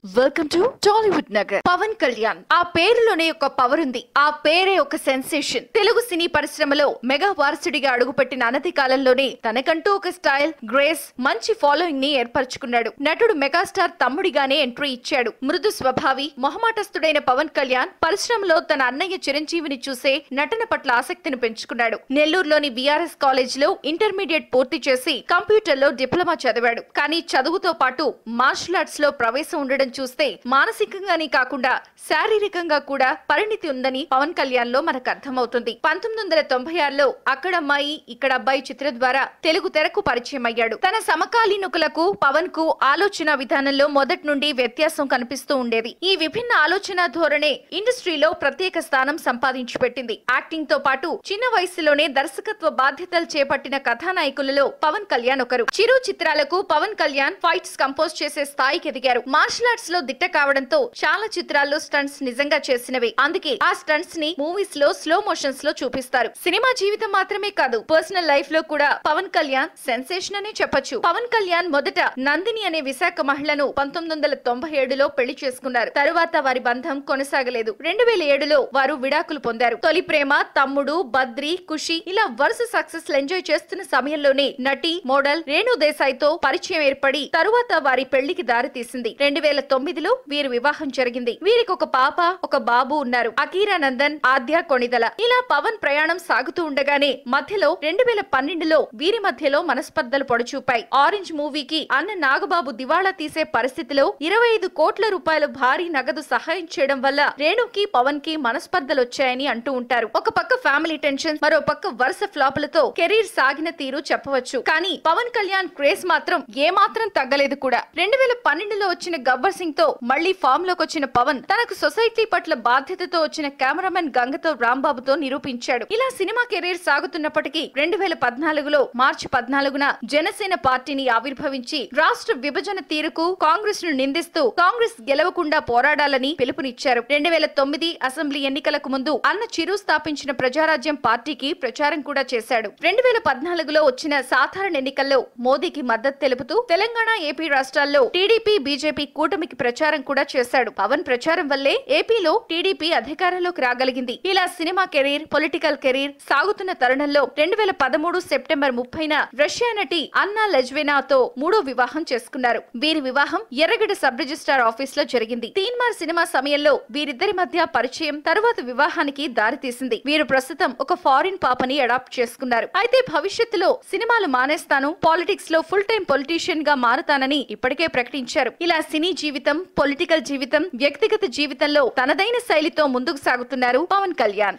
Welcome to Tollywood Nagar. Pawan Kalyan ఆ పేరులోనే ఒక పవర్ ఉంది. ఆ పేరే ఒక సెన్సేషన్. తెలుగు సినీ పరిశ్రమలో మెగా వారసుడిగా అడుగుపెట్టిన అనతి కాలంలోనే తనకంటూ ఒక స్టైల్, గ్రేస్, మంచి ఫాలోయింగ్ ని ఏర్పరచుకున్నాడు. నటుడు మెగాస్టార్ తమ్ముడిగానే ఎంట్రీ ఇచ్చాడు. మృదు స్వభావి, మొహమాటస్తుడైన పవన్ కళ్యాణ్ పరిశ్రమలో తన అన్నయ్య చిరంజీవిని చూసే నటన పట్ల ఆసక్తిని పెంచుకున్నాడు. నెల్లూరులోని బీఆర్ఎస్ కాలేజ్ లో ఇంటర్మీడియట్ పూర్తి చేసి కంప్యూటర్ లో డిప్లొమా చదివాడు. కానీ చదువుతో పాటు మార్షల్ ఆర్ట్స్ లో ప్రవేశం ఉండడం చూస్తే మానసికంగానే కాకుండా శారీరకంగా కూడా పరిణితి ఉందని పవన్ కళ్యాణ్ లో మనకు అర్థమవుతుంది. 1996లో అక్కడ అమ్మాయి ఇక్కడ అబ్బాయి చిత్రం ద్వారా తెలుగు తెరకు పరిచయం అయ్యాడు. తన సమకాలీనుకులకు పవన్ కు ఆలోచన విధానంలో మొదటి నుండి వ్యత్యాసం కనిపిస్తూ ఉండేది. ఈ విభిన్న ఆలోచన ధోరణే ఇండస్ట్రీలో ప్రత్యేక స్థానం సంపాదించి పెట్టింది. యాక్టింగ్ తో పాటు చిన్న వయసులోనే దర్శకత్వ బాధ్యతలు చేపట్టిన కథానాయకులలో పవన్ కళ్యాణ్ ఒకరు. చిరు చిత్రాలకు పవన్ కళ్యాణ్ ఫైట్స్ కంపోజ్ చేసే స్థాయికి ఎదిగారు. మార్షల్ ఆర్ట్స్ లో దిట్ట కావడంతో చాలా చిత్రాల్లో స్టంట్స్ నిజంగా చేసినవే. అందుకే ఆ స్టంట్స్ ని మూవీస్ లో స్లో మోషన్స్ లో చూపిస్తారు. సినిమా జీవితం మాత్రమే కాదు, పర్సనల్ లైఫ్ లో కూడా పవన్ కళ్యాణ్ సెన్సేషన్ అనే చెప్పొచ్చు. పవన్ కళ్యాణ్ మొదట నందిని అనే విశాఖ మహిళను 1997లో పెళ్లి చేసుకున్నారు. తరువాత వారి బంధం కొనసాగలేదు. 2007లో వారు విడాకులు పొందారు. తొలి ప్రేమ, తమ్ముడు, బద్రి, ఖుషి ఇలా వరుస సక్సెస్ ఎంజాయ్ చేస్తున్న సమయంలోనే నటి, మోడల్ రేణు దేశాయ్ తో పరిచయం ఏర్పడి తరువాత వారి పెళ్లికి దారి తీసింది. 2009లో వీరి వివాహం జరిగింది. వీరికి ఒక పాప, ఒక బాబు ఉన్నారు. అకీరా నందన్, ఆద్య కొణిదల. ఇలా పవన్ ప్రయాణం సాగుతూ ఉండగానే మధ్యలో 2012లో వీరి మధ్యలో మనస్పర్ధలు పొడచూపాయి. ఆరెంజ్ మూవీకి అన్న నాగబాబు దివాళా తీసే పరిస్థితిలో 25 కోట్ల రూపాయల భారీ నగదు సహాయం చేయడం వల్ల రేణుకి, పవన్ కి మనస్పర్ధలు వచ్చాయని అంటూ ఉంటారు. ఒక పక్క ఫ్యామిలీ టెన్షన్, మరో పక్క వరుస ఫ్లాపులతో కెరీర్ సాగిన తీరు చెప్పవచ్చు. కానీ పవన్ కళ్యాణ్ క్రేజ్ మాత్రం ఏమాత్రం తగ్గలేదు కూడా. 2012లో వచ్చిన గబ్బర్ సింగ్ తో మళ్లీ ఫామ్ లోకి వచ్చిన పవన్ తనకు సొసైటీ పట్ల బాధ్యతతో వచ్చిన కెమెరామెన్ గంగతో రాంబాబుతో నిరూపించాడు. ఇలా సినిమా కెరీర్ సాగుతున్నప్పటికీ 2014లో మార్చి 14న జనసేన పార్టీని ఆవిర్భవించి రాష్ట్ర విభజన తీరుకు కాంగ్రెస్ ను నిందిస్తూ కాంగ్రెస్ గెలవకుండా పోరాడాలని పిలుపునిచ్చారు. 2009 అసెంబ్లీ ఎన్నికలకు ముందు అన్న చిరు స్థాపించిన ప్రజారాజ్యం పార్టీకి ప్రచారం కూడా చేశాడు. 2014లో వచ్చిన సాధారణ ఎన్నికల్లో మోదీకి మద్దతు తెలుపుతూ తెలంగాణ, ఏపీ రాష్ట్రాల్లో టీడీపీ, బీజేపీ కూటమికి ప్రచారం కూడా చేశాడు. పవన్ ప్రచారం వల్లే ఏపీలో టీడీపీ అధికారంలోకి రాగలిగింది. ఇలా సినిమా కెరీర్, పొలిటికల్ కెరీర్ సాగుతున్న తరుణంలో 2013 సెప్టెంబర్ 30న రష్యా నటి అన్నా లెజ్వెనాతో మూడో వివాహం చేసుకున్నారు. వీరి వివాహం ఎర్రగడ్డ సబ్ రిజిస్ట్రార్ ఆఫీస్ లో జరిగింది. తీన్మార్ సినిమా సమయంలో వీరిద్దరి మధ్య పరిచయం తరువాత వివాహానికి దారితీసింది. వీరు ప్రస్తుతం ఒక ఫారిన్ పాపని అడాప్ట్ చేసుకున్నారు. అయితే భవిష్యత్తులో సినిమాలు మానేస్తాను, పాలిటిక్స్ లో ఫుల్ టైం పొలిటీషియన్ గా మారుతానని ఇప్పటికే ప్రకటించారు. ఇలా సినీ జీవితం, పొలిటికల్ జీవితం, వ్యక్తిగత జీవితంలో తనదైన శైలితో ముందుకు సాగుతున్నారు పవన్ కళ్యాణ్.